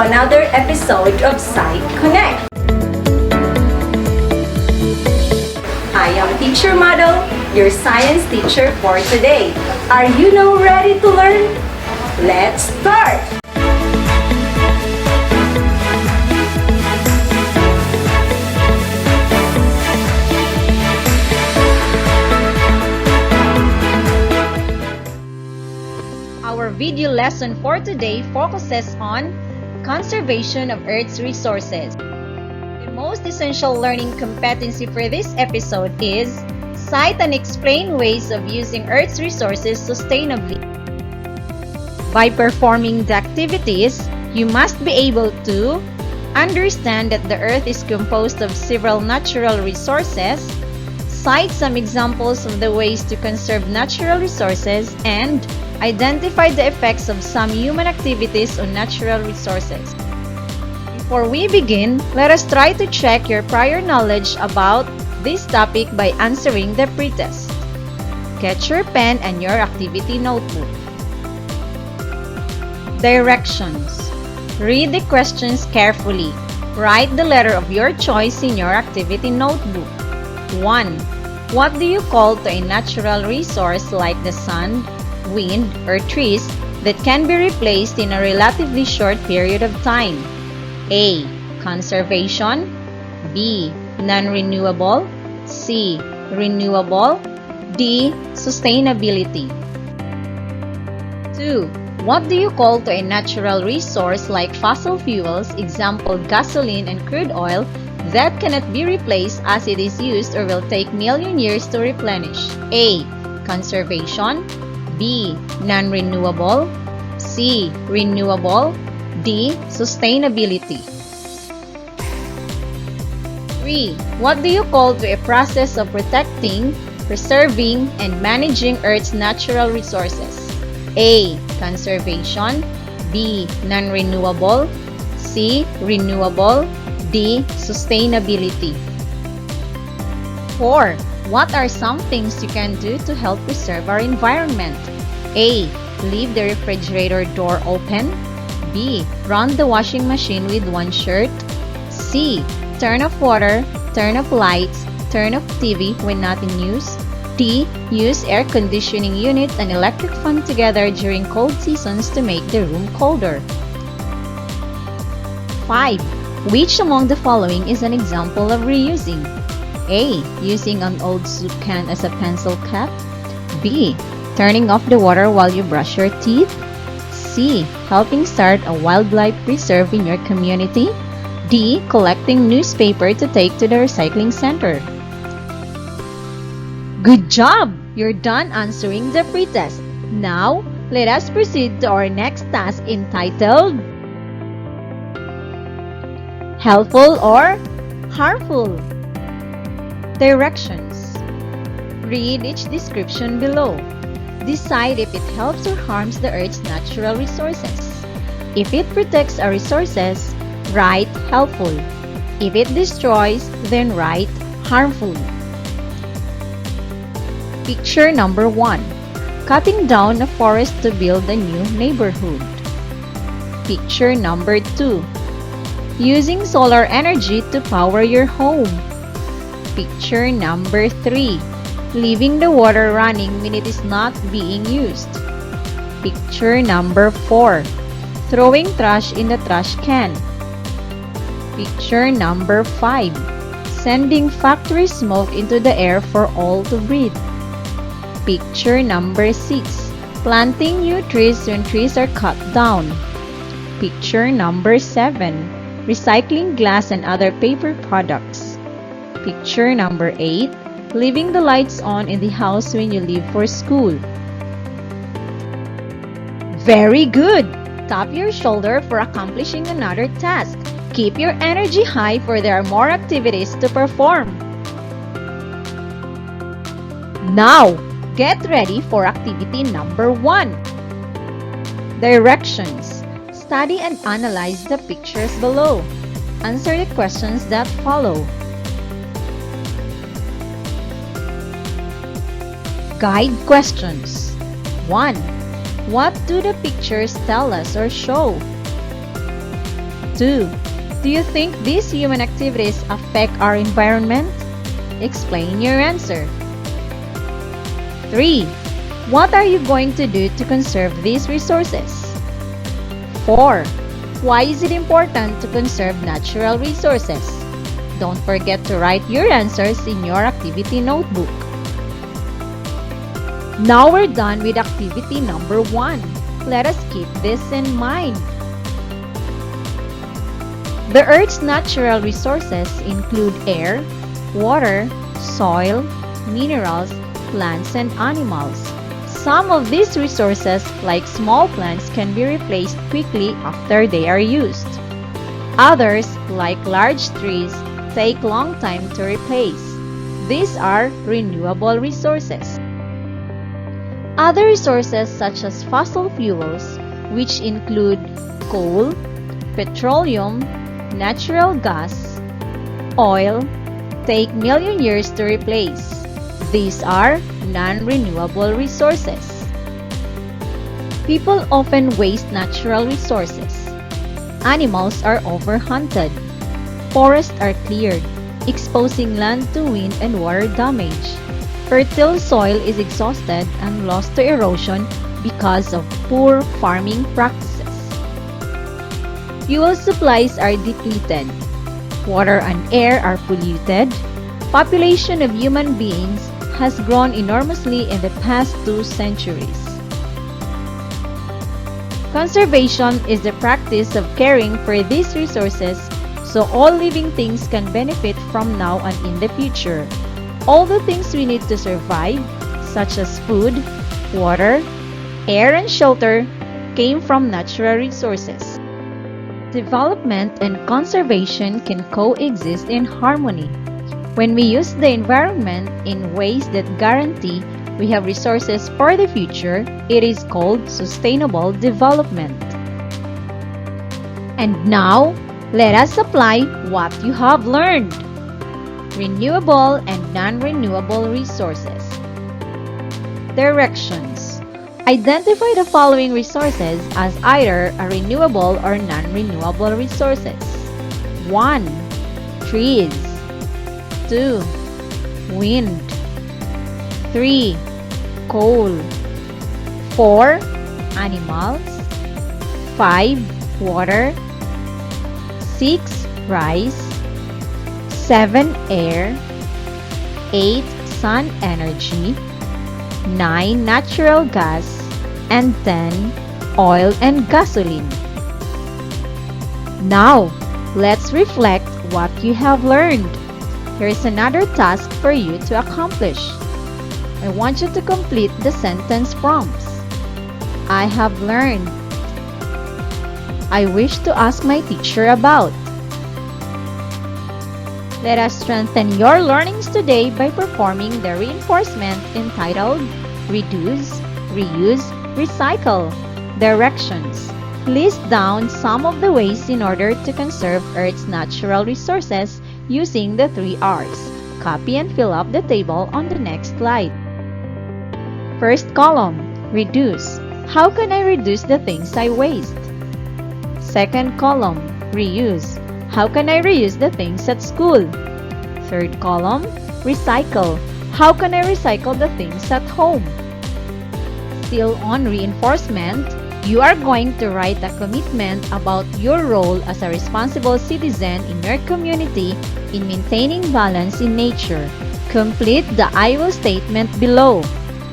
another episode of Sci-Connect. I am Teacher Model, your science teacher for today. Are you now ready to learn? Let's start! Our video lesson for today focuses on conservation of Earth's resources. The most essential learning competency for this episode is cite and explain ways of using Earth's resources sustainably. By performing the activities, you must be able to understand that the Earth is composed of several natural resources, cite some examples of the ways to conserve natural resources, and identify the effects of some human activities on natural resources. Before we begin, let us try to check your prior knowledge about this topic by answering the pretest. Get your pen and your activity notebook. Directions. Read the questions carefully. Write the letter of your choice in your activity notebook. 1. What do you call to a natural resource like the sun, wind, or trees that can be replaced in a relatively short period of time? A. Conservation. B. Non-renewable. C. Renewable. D. Sustainability. 2. What do you call to a natural resource like fossil fuels, example gasoline and crude oil, that cannot be replaced as it is used or will take million years to replenish? A. Conservation. B. Non-renewable. C. Renewable. D. Sustainability. 3. What do you call to a process of protecting, preserving, and managing Earth's natural resources? A. Conservation. B. Non-renewable. C. Renewable. D. Sustainability. 4. What are some things you can do to help preserve our environment? A. Leave the refrigerator door open. B. Run the washing machine with one shirt. C. Turn off water, turn off lights, turn off TV when not in use. D. Use air conditioning unit and electric fan together during cold seasons to make the room colder. 5. Which among the following is an example of reusing? A. Using an old soup can as a pencil cap. B. Turning off the water while you brush your teeth. C. Helping start a wildlife reserve in your community. D. Collecting newspaper to take to the recycling center. Good job! You're done answering the pretest. Now, let us proceed to our next task entitled Helpful or Harmful? Directions. Read each description below. Decide if it helps or harms the Earth's natural resources. If it protects our resources, write helpful. If it destroys, then write harmful. Picture number 1. Cutting down a forest to build a new neighborhood. Picture number 2. Using solar energy to power your home. Picture number 3. Leaving the water running when it is not being used. Picture number 4. Throwing trash in the trash can. Picture number 5. Sending factory smoke into the air for all to breathe. Picture number 6. Planting new trees when trees are cut down. Picture number 7. Recycling glass and other paper products. Picture number 8. Leaving the lights on in the house when you leave for school. Very good! Tap your shoulder for accomplishing another task. Keep your energy high for there are more activities to perform. Now, get ready for activity number 1. Directions. Study and analyze the pictures below. Answer the questions that follow. Guide questions. 1. What do the pictures tell us or show? 2. Do you think these human activities affect our environment? Explain your answer. 3. What are you going to do to conserve these resources? 4. Why is it important to conserve natural resources? Don't forget to write your answers in your activity notebook. Now we're done with activity number 1. Let us keep this in mind. The Earth's natural resources include air, water, soil, minerals, plants, and animals. Some of these resources, like small plants, can be replaced quickly after they are used. Others, like large trees, take long time to replace. These are renewable resources. Other resources such as fossil fuels, which include coal, petroleum, natural gas, oil, take million years to replace. These are non-renewable resources. People often waste natural resources. Animals are overhunted. Forests are cleared, exposing land to wind and water damage. Fertile soil is exhausted and lost to erosion because of poor farming practices. Fuel supplies are depleted. Water and air are polluted. Population of human beings has grown enormously in the past 2 centuries. Conservation is the practice of caring for these resources so all living things can benefit from now and in the future. All the things we need to survive, such as food, water, air, and shelter, came from natural resources. Development and conservation can coexist in harmony. When we use the environment in ways that guarantee we have resources for the future, it is called sustainable development. And now, let us apply what you have learned. Renewable and non-renewable resources. Directions. Identify the following resources as either a renewable or non-renewable resources. 1. Trees. 2. Wind. 3. Coal. 4. Animals. 5. Water. 6. Rice. 7. Air. 8. Sun energy. 9. Natural gas. And 10. Oil and gasoline. Now, let's reflect what you have learned. Here is another task for you to accomplish. I want you to complete the sentence prompts. I have learned. I wish to ask my teacher about. Let us strengthen your learnings today by performing the reinforcement entitled Reduce, Reuse, Recycle. Directions. List down some of the ways in order to conserve Earth's natural resources using the 3 R's. Copy and fill up the table on the next slide. First column, reduce. How can I reduce the things I waste? Second column, reuse. How can I reuse the things at school? Third column, recycle. How can I recycle the things at home? Still on reinforcement, you are going to write a commitment about your role as a responsible citizen in your community in maintaining balance in nature. Complete the I will statement below.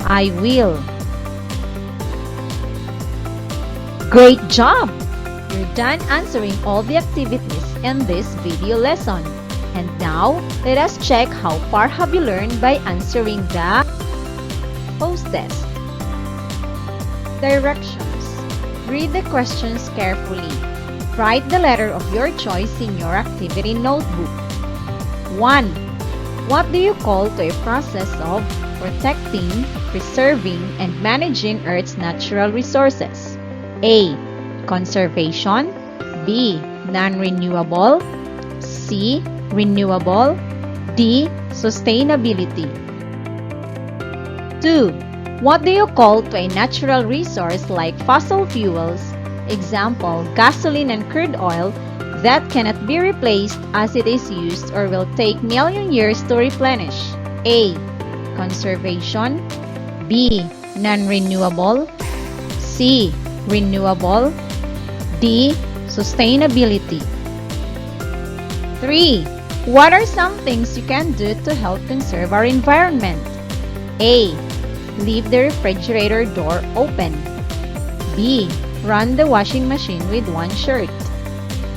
I will. Great job! You're done answering all the activities in this video lesson. And now, let us check how far have you learned by answering the post-test. Directions. Read the questions carefully. Write the letter of your choice in your activity notebook. 1. What do you call to a process of protecting, preserving, and managing Earth's natural resources? A. Conservation. B. Non-renewable. C. Renewable. D. Sustainability. 2. What do you call to a natural resource like fossil fuels, example, gasoline and crude oil, that cannot be replaced as it is used or will take million years to replenish? A. Conservation. B. Non-renewable. C. Renewable. D. Sustainability. 3. What are some things you can do to help conserve our environment? A. Leave the refrigerator door open. B. Run the washing machine with one shirt.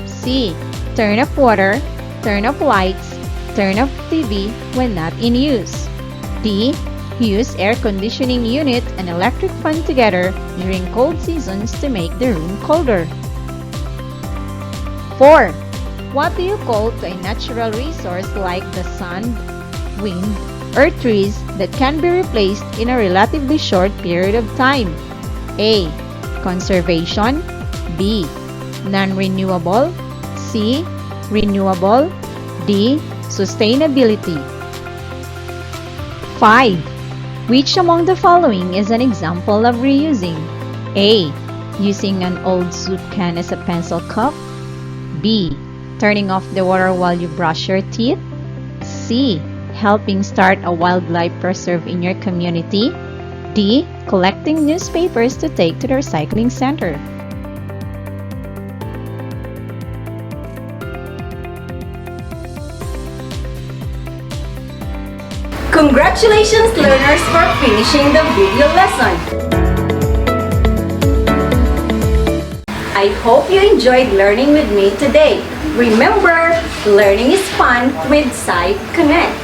C. Turn off water, turn off lights, turn off TV when not in use. D. Use air conditioning unit and electric fan together during cold seasons to make the room colder. 4. What do you call to a natural resource like the sun, wind, or trees that can be replaced in a relatively short period of time? A. Conservation. B. Non-renewable. C. Renewable. D. Sustainability. 5. Which among the following is an example of reusing? A. Using an old soup can as a pencil cup. B. Turning off the water while you brush your teeth. C. Helping start a wildlife preserve in your community. D. Collecting newspapers to take to the recycling center. Congratulations, learners, for finishing the video lesson. I hope you enjoyed learning with me today. Remember, learning is fun with Sci-Connect.